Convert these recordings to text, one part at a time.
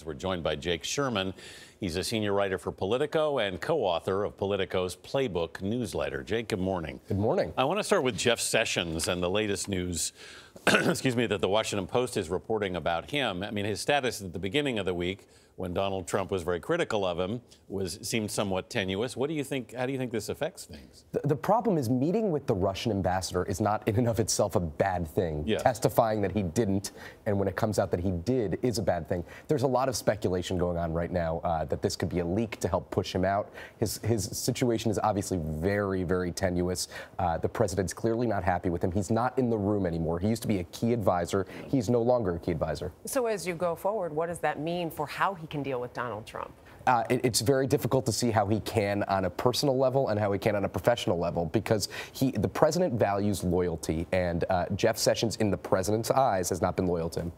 We're joined by Jake Sherman. He's a senior writer for Politico and co-author of Politico's Playbook newsletter. Jake, good morning. Good morning. I want to start with Jeff Sessions and the latest news, excuse me, that the Washington Post is reporting about him. I mean, his status at the beginning of the week, when Donald Trump was very critical of him, seemed somewhat tenuous. What do you think? How do you think this affects things? The problem is meeting with the Russian ambassador is not in and of itself a bad thing. Yeah. Testifying that he didn't, and when it comes out that he did, is a bad thing. There's a lot of speculation going on right now that this could be a leak to help push him out. His situation is obviously very, very tenuous. The president's clearly not happy with him. He's not in the room anymore. He used to be a key advisor. He's no longer a key advisor. So as you go forward, what does that mean for how he can deal with Donald Trump? It's very difficult to see how he can on a personal level and how he can on a professional level, because the president values loyalty, and Jeff Sessions, in the president's eyes, has not been loyal to him.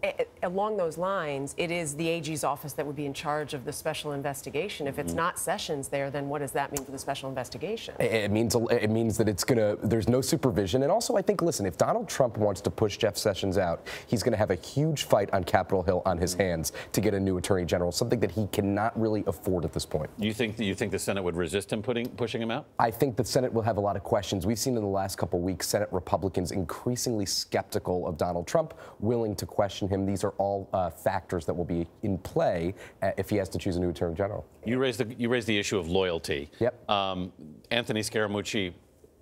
Along those lines, it is the AG's office that would be in charge of the special investigation. If it's not Sessions there, then what does that mean for the special investigation? It means that there's no supervision. And also, I think, listen, if Donald Trump wants to push Jeff Sessions out, he's going to have a huge fight on Capitol Hill on his hands to get a new attorney general, something that he cannot really afford at this point. You think the Senate would resist him pushing him out? I think the Senate will have a lot of questions. We've seen in the last couple of weeks Senate Republicans increasingly skeptical of Donald Trump, willing to question him. These are all factors that will be in play if he has to choose a new attorney general. You raised the issue of loyalty. Yep. Anthony Scaramucci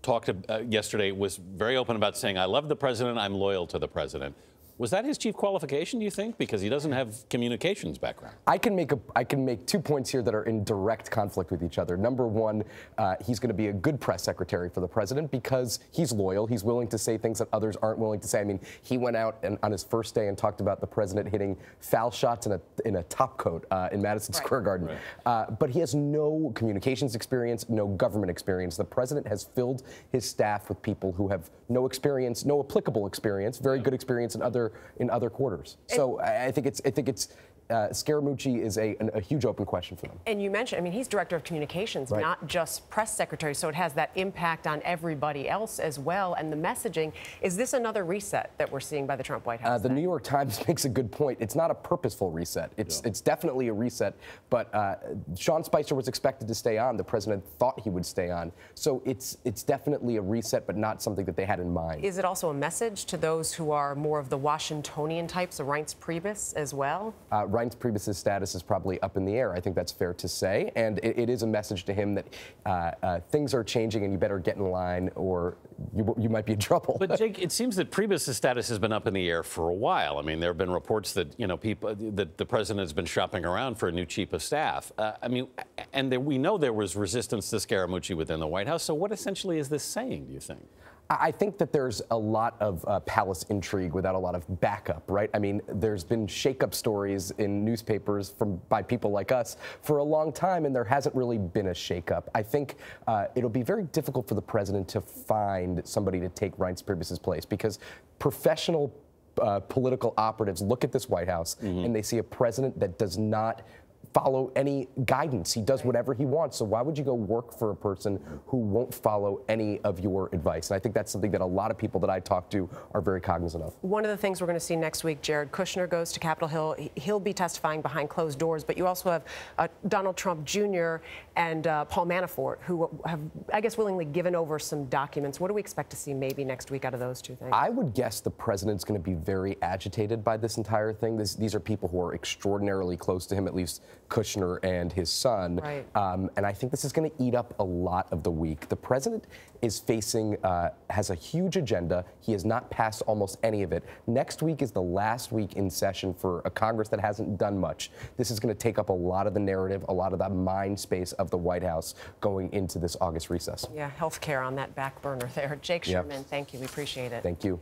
talked yesterday, was very open about saying, "I love the president. I'm loyal to the president." Was that his chief qualification, do you think? Because he doesn't have communications background. I can make 2 points here that are in direct conflict with each other. Number one, he's going to be a good press secretary for the president because he's loyal. He's willing to say things that others aren't willing to say. I mean, he went out on his first day and talked about the president hitting foul shots in a top coat in Madison Square Garden. Right. But he has no communications experience, no government experience. The president has filled his staff with people who have no experience, no applicable experience, very good experience in other quarters. So I think it's Scaramucci is a huge open question for them. And you mentioned, I mean, he's director of communications, not just press secretary, so it has that impact on everybody else as well. And the messaging, is this another reset that we're seeing by the Trump White House? The New York Times makes a good point. It's not a purposeful reset. It's definitely a reset, but Sean Spicer was expected to stay on. The president thought he would stay on. So it's definitely a reset, but not something that they had in mind. Is it also a message to those who are more of the Washingtonian types, of Reince Priebus as well? Reince Priebus's status is probably up in the air. I think that's fair to say, and it is a message to him that things are changing and you better get in line or you might be in trouble. But Jake, it seems that Priebus's status has been up in the air for a while. I mean, there have been reports that that the president has been shopping around for a new chief of staff. I mean, and we know there was resistance to Scaramucci within the White House. So what essentially is this saying, do you think? I think that there's a lot of palace intrigue without a lot of backup, right? I mean, there's been shake-up stories in newspapers by people like us for a long time, and there hasn't really been a shake-up. I think it'll be very difficult for the president to find somebody to take Reince Priebus's place, because professional political operatives look at this White House and they see a president that does not follow any guidance. He does whatever he wants. So why would you go work for a person who won't follow any of your advice? And I think that's something that a lot of people that I talk to are very cognizant of. One of the things we're going to see next week, Jared Kushner goes to Capitol Hill. He'll be testifying behind closed doors, but you also have Donald Trump Jr. and Paul Manafort, who have, I guess, willingly given over some documents. What do we expect to see maybe next week out of those two things? I would guess the president's going to be very agitated by this entire thing. These are people who are extraordinarily close to him, at least Kushner and his son. Right. And I think this is going to eat up a lot of the week. The president is has a huge agenda. He has not passed almost any of it. Next week is the last week in session for a Congress that hasn't done much. This is going to take up a lot of the narrative, a lot of the mind space of the White House going into this August recess. Yeah, health care on that back burner there. Jake Sherman, thank you. We appreciate it. Thank you.